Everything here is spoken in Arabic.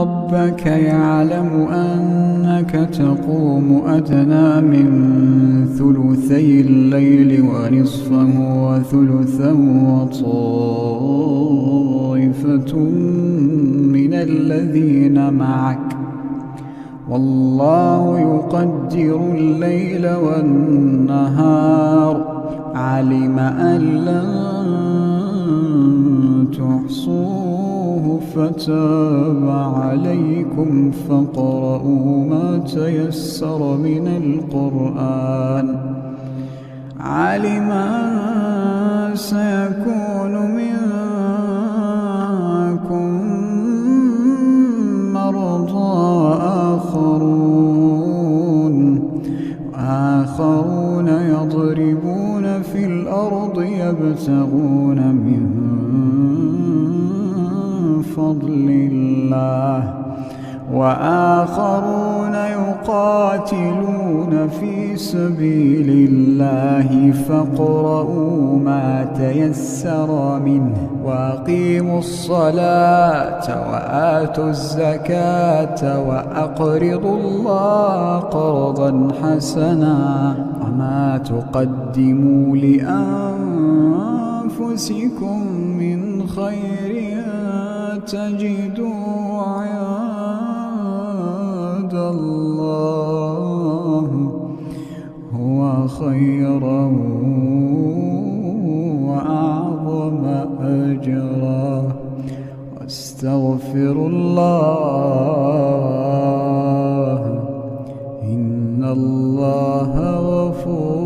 ربك يعلم أنك تقوم أدنى من ثلثي الليل ونصفه وثلثا وطائفة من الذين معك، والله يقدر الليل والنهار، علم أن لن تحصوه فتاب عليكم فاقرؤوا ما تيسر من القرآن. علم أن سيكون منكم مرضى آخرون يضربون في الأرض يبتغون من فضل الله، وآخرون يقاتلون في سبيل الله فاقرؤوا ما تيسر منه، وأقيموا الصلاة وآتوا الزكاة وأقرضوا الله قرضا حسنا، وما تقدموا لأنفسكم من خير تجدوا عند الله هو خيرا وأعظم أجرا، واستغفروا الله إن الله غفور